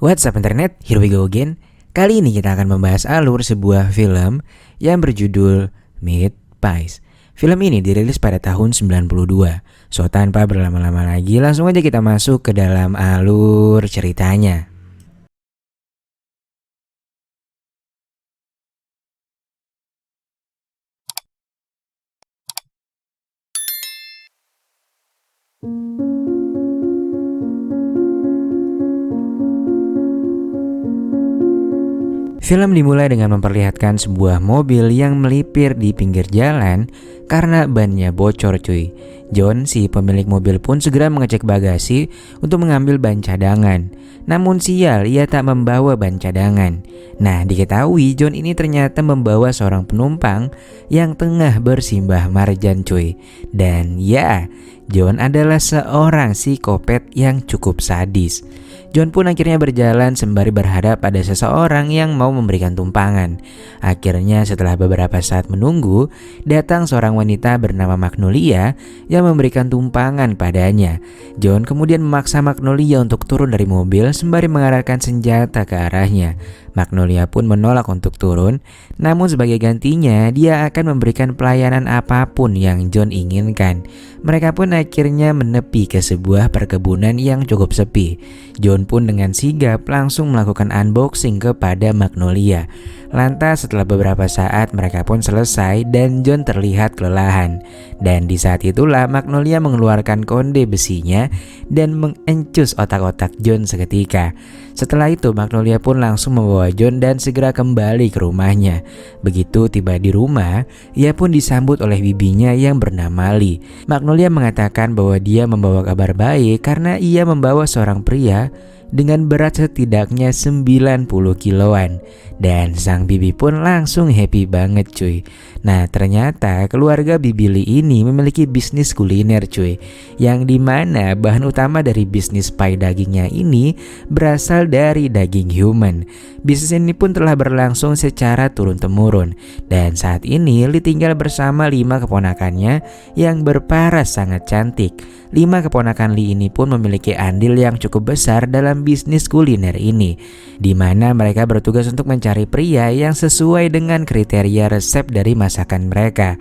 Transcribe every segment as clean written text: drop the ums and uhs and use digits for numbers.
What's up internet, here we go again. Kali ini kita akan membahas alur sebuah film yang berjudul Meet Pies. Film ini dirilis pada tahun 92. So tanpa berlama-lama lagi, langsung aja kita masuk ke dalam alur ceritanya. Film dimulai dengan memperlihatkan sebuah mobil yang melipir di pinggir jalan karena bannya bocor cuy. John, si pemilik mobil pun segera mengecek bagasi untuk mengambil ban cadangan. Namun sial, ia tak membawa ban cadangan. Nah, diketahui John ini ternyata membawa seorang penumpang yang tengah bersimbah marjan cuy. Dan ya, John adalah seorang psikopat yang cukup sadis. John pun akhirnya berjalan sembari berhadap pada seseorang yang mau memberikan tumpangan. Akhirnya setelah beberapa saat menunggu, datang seorang wanita bernama Magnolia yang memberikan tumpangan padanya. John kemudian memaksa Magnolia untuk turun dari mobil sembari mengarahkan senjata ke arahnya. Magnolia pun menolak untuk turun, namun sebagai gantinya dia akan memberikan pelayanan apapun yang John inginkan. Mereka pun akhirnya menepi ke sebuah perkebunan yang cukup sepi. John pun dengan sigap langsung melakukan unboxing kepada Magnolia. Lantas setelah beberapa saat mereka pun selesai dan John terlihat kelelahan. Dan di saat itulah Magnolia mengeluarkan konde besinya dan mengencus otak-otak John seketika. Setelah itu Magnolia pun langsung membawa John dan segera kembali ke rumahnya. Begitu tiba di rumah, ia pun disambut oleh bibinya yang bernama Lee. Magnolia mengatakan bahwa dia membawa kabar baik karena ia membawa seorang pria dengan berat setidaknya 90 kiloan. Dan sang bibi pun langsung happy banget cuy. Nah ternyata keluarga bibi Lee ini memiliki bisnis kuliner cuy, yang dimana bahan utama dari bisnis pie dagingnya ini berasal dari daging human. Bisnis ini pun telah berlangsung secara turun-temurun. Dan saat ini Lee tinggal bersama 5 keponakannya yang berparas sangat cantik. 5 keponakan Lee ini pun memiliki andil yang cukup besar dalam bisnis kuliner ini, di mana mereka bertugas untuk mencari pria yang sesuai dengan kriteria resep dari masakan mereka.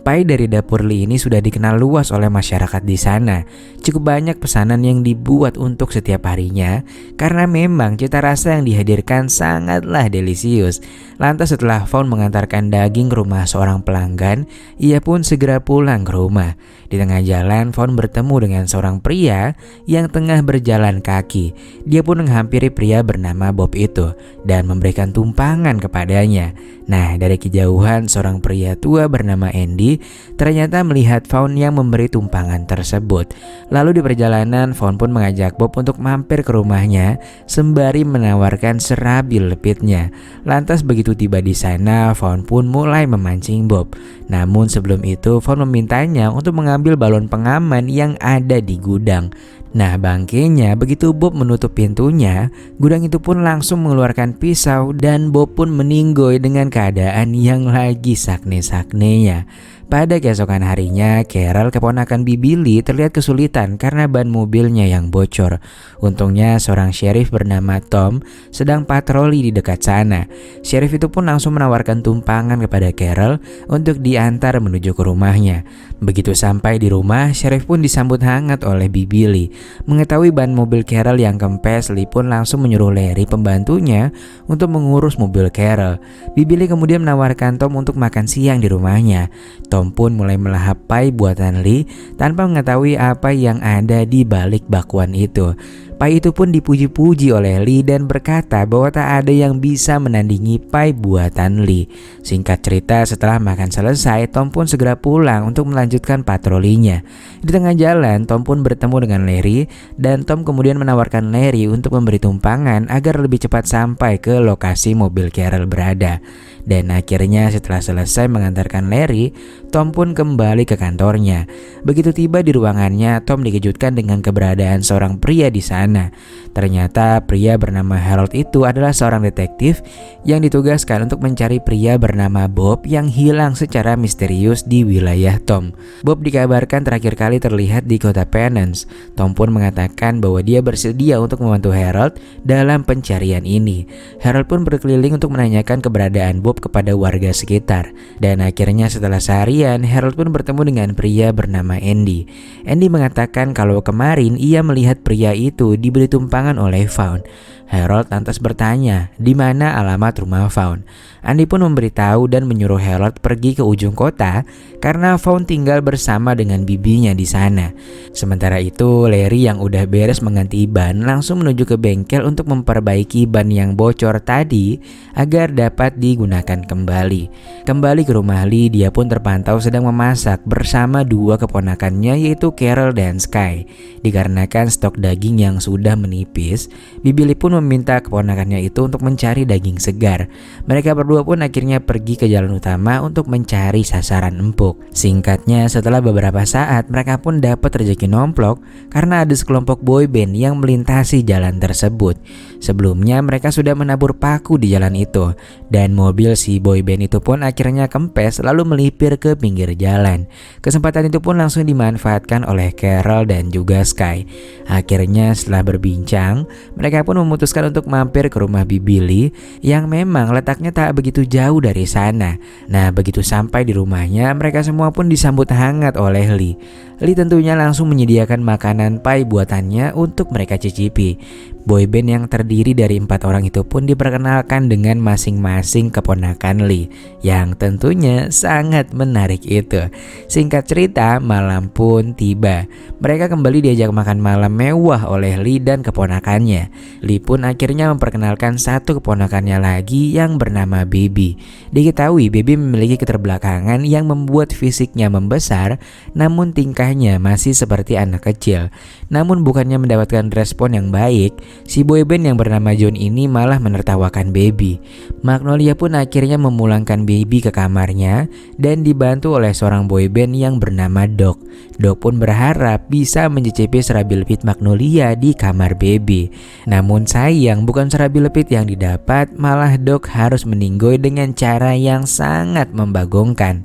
Pie dari dapur Lee ini sudah dikenal luas oleh masyarakat di sana. Cukup banyak pesanan yang dibuat untuk setiap harinya karena memang cita rasa yang dihadirkan sangatlah delisius. Lantas setelah Fawn mengantarkan daging ke rumah seorang pelanggan, ia pun segera pulang ke rumah. Di tengah jalan, Fawn bertemu dengan seorang pria yang tengah berjalan kaki. Dia pun menghampiri pria bernama Bob itu dan memberikan tumpangan kepadanya. Nah, dari kejauhan seorang pria tua bernama Andy ternyata melihat Fawn yang memberi tumpangan tersebut. Lalu di perjalanan, Fawn pun mengajak Bob untuk mampir ke rumahnya sembari menawarkan serabi lepitnya. Lantas begitu tiba di sana, Fawn pun mulai memancing Bob. Namun sebelum itu, Fawn memintanya untuk mengambil balon pengaman yang ada di gudang. Nah bangkainya begitu Bob menutup pintunya, gudang itu pun langsung mengeluarkan pisau dan Bob pun meninggoy dengan keadaan yang lagi sakne-saknenya. Pada keesokan harinya, Carol, keponakan bibi Lee, terlihat kesulitan karena ban mobilnya yang bocor. Untungnya seorang sheriff bernama Tom sedang patroli di dekat sana. Sheriff itu pun langsung menawarkan tumpangan kepada Carol untuk diantar menuju ke rumahnya. Begitu sampai di rumah, sheriff pun disambut hangat oleh bibi Lee. Mengetahui ban mobil Carol yang kempes, Lee pun langsung menyuruh Larry, pembantunya, untuk mengurus mobil Carol. Bibi Lee kemudian menawarkan Tom untuk makan siang di rumahnya. Tom pun mulai melahap pie buatan Lee tanpa mengetahui apa yang ada di balik bakwan itu. Pie itu pun dipuji-puji oleh Lee dan berkata bahwa tak ada yang bisa menandingi pie buatan Lee. Singkat cerita, setelah makan selesai, Tom pun segera pulang untuk melanjutkan patrolinya. Di tengah jalan, Tom pun bertemu dengan Larry dan Tom kemudian menawarkan Larry untuk memberi tumpangan agar lebih cepat sampai ke lokasi mobil Carol berada. Dan akhirnya setelah selesai mengantarkan Larry, Tom pun kembali ke kantornya. Begitu tiba di ruangannya, Tom dikejutkan dengan keberadaan seorang pria di sana. sana. Ternyata pria bernama Harold itu adalah seorang detektif yang ditugaskan untuk mencari pria bernama Bob yang hilang secara misterius di wilayah Tom. Bob dikabarkan terakhir kali terlihat di kota Penance. Tom pun mengatakan bahwa dia bersedia untuk membantu Harold dalam pencarian ini. Harold pun berkeliling untuk menanyakan keberadaan Bob kepada warga sekitar. Dan akhirnya setelah seharian, Harold pun bertemu dengan pria bernama Andy. Andy mengatakan kalau kemarin ia melihat pria itu diberi tumpangan oleh Vaughn. Harold lantas bertanya di mana alamat rumah Vaughn. Andy pun memberitahu dan menyuruh Harold pergi ke ujung kota karena Vaughn tinggal bersama dengan bibinya di sana. Sementara itu, Larry yang udah beres mengganti ban langsung menuju ke bengkel untuk memperbaiki ban yang bocor tadi agar dapat digunakan kembali. Kembali ke rumah Lee, dia pun terpantau sedang memasak bersama dua keponakannya yaitu Carol dan Sky. Dikarenakan stok daging yang sudah menipis, Bibi Lee pun meminta keponakannya itu untuk mencari daging segar. Mereka berdua pun akhirnya pergi ke jalan utama untuk mencari sasaran empuk. Singkatnya, setelah beberapa saat mereka pun dapat rezeki nomplok karena ada sekelompok boyband yang melintasi jalan tersebut. Sebelumnya mereka sudah menabur paku di jalan itu dan mobil si boyband itu pun akhirnya kempes lalu melipir ke pinggir jalan. Kesempatan itu pun langsung dimanfaatkan oleh Carol dan juga Sky. Akhirnya setelah berbincang, mereka pun memutuskan untuk mampir ke rumah Bibi Lee yang memang letaknya tak begitu jauh dari sana. Nah, begitu sampai di rumahnya, mereka semua pun disambut hangat oleh Lee. Lee tentunya langsung menyediakan makanan pie buatannya untuk mereka cicipi. Boyband yang terdiri dari 4 orang itu pun diperkenalkan dengan masing-masing keponakan Lee yang tentunya sangat menarik itu. Singkat cerita, malam pun tiba. Mereka kembali diajak makan malam mewah oleh Lee dan keponakannya. Lee pun akhirnya memperkenalkan satu keponakannya lagi yang bernama Baby. Diketahui Baby memiliki keterbelakangan yang membuat fisiknya membesar, namun tingkahnya masih seperti anak kecil. Namun bukannya mendapatkan respon yang baik, si boyband yang bernama John ini malah menertawakan Baby. Magnolia pun akhirnya memulangkan Baby ke kamarnya dan dibantu oleh seorang boyband yang bernama Doc. Doc pun berharap bisa mencicipi serabi lepit Magnolia di kamar Baby. Namun sayang, bukan serabi lepit yang didapat, malah Doc harus meninggoy dengan cara yang sangat membagongkan.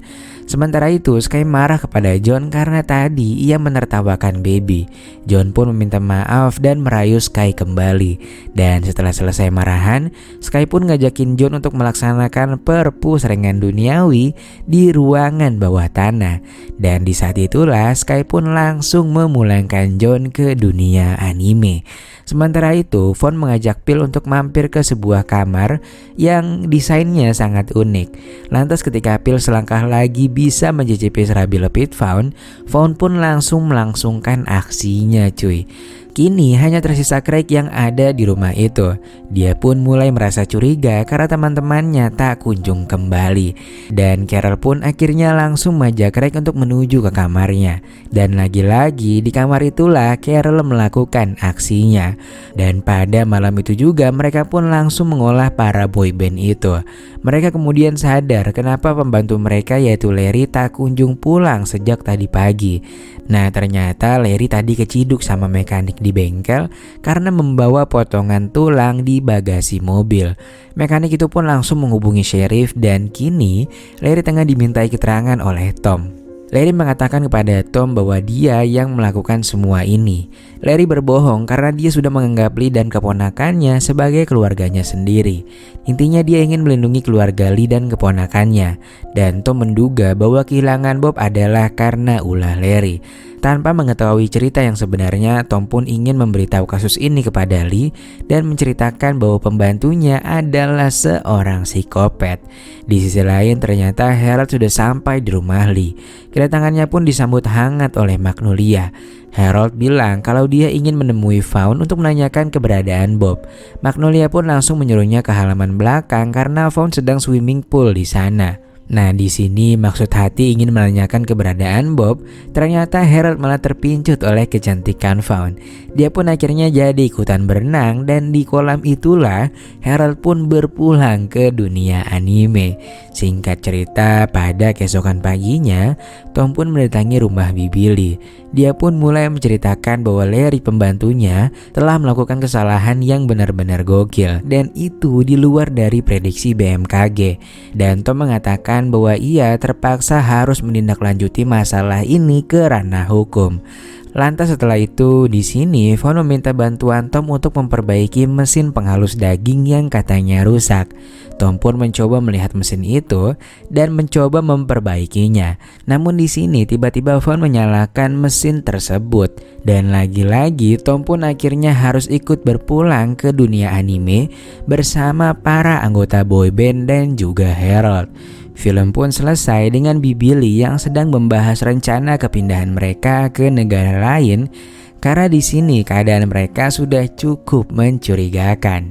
Sementara itu, Sky marah kepada John karena tadi ia menertawakan Baby. John pun meminta maaf dan merayu Sky kembali. Dan setelah selesai marahan, Sky pun ngajakin John untuk melaksanakan perpusrengan duniawi di ruangan bawah tanah. Dan di saat itulah Sky pun langsung memulangkan John ke dunia anime. Sementara itu, Vaughn mengajak Phil untuk mampir ke sebuah kamar yang desainnya sangat unik. Lantas ketika Phil selangkah lagi bisa mencicipi serabi lepit Vaughn pun langsung melangsungkan aksinya cuy. Kini hanya tersisa Craig yang ada di rumah itu. Dia pun mulai merasa curiga karena teman-temannya tak kunjung kembali. Dan Carol pun akhirnya langsung mengajak Craig untuk menuju ke kamarnya. Dan lagi-lagi di kamar itulah Carol melakukan aksinya. Dan pada malam itu juga mereka pun langsung mengolah para boyband itu. Mereka kemudian sadar kenapa pembantu mereka yaitu Larry tak kunjung pulang sejak tadi pagi. Nah, ternyata Larry tadi keciduk sama mekanik di bengkel karena membawa potongan tulang di bagasi mobil. Mekanik itu pun langsung menghubungi sheriff dan kini Larry tengah dimintai keterangan oleh Tom. Larry mengatakan kepada Tom bahwa dia yang melakukan semua ini. Larry berbohong karena dia sudah menganggap Lee dan keponakannya sebagai keluarganya sendiri. Intinya dia ingin melindungi keluarga Lee dan keponakannya. Dan Tom menduga bahwa kehilangan Bob adalah karena ulah Larry. Tanpa mengetahui cerita yang sebenarnya, Tom pun ingin memberitahu kasus ini kepada Lee dan menceritakan bahwa pembantunya adalah seorang psikopat. Di sisi lain, ternyata Harold sudah sampai di rumah Lee. Kedatangannya pun disambut hangat oleh Magnolia. Harold bilang kalau dia ingin menemui Vaughn untuk menanyakan keberadaan Bob. Magnolia pun langsung menyuruhnya ke halaman belakang karena Vaughn sedang swimming pool di sana. Nah, di sini maksud hati ingin menanyakan keberadaan Bob, ternyata Harold malah terpincut oleh kecantikan Fawn. Dia pun akhirnya jadi ikutan berenang dan di kolam itulah Harold pun berpulang ke dunia anime. Singkat cerita, pada keesokan paginya, Tom pun mendatangi rumah Billy. Dia pun mulai menceritakan bahwa Larry pembantunya telah melakukan kesalahan yang benar-benar gokil dan itu di luar dari prediksi BMKG. Dan Tom mengatakan bahwa ia terpaksa harus menindaklanjuti masalah ini ke ranah hukum. Lantas setelah itu di sini Fawn meminta bantuan Tom untuk memperbaiki mesin penghalus daging yang katanya rusak. Tom pun mencoba melihat mesin itu dan mencoba memperbaikinya. Namun di sini tiba-tiba Fawn menyalakan mesin tersebut dan lagi-lagi Tom pun akhirnya harus ikut berpulang ke dunia anime bersama para anggota boyband dan juga Harold. Film pun selesai dengan Billy yang sedang membahas rencana kepindahan mereka ke negara lain karena di sini keadaan mereka sudah cukup mencurigakan.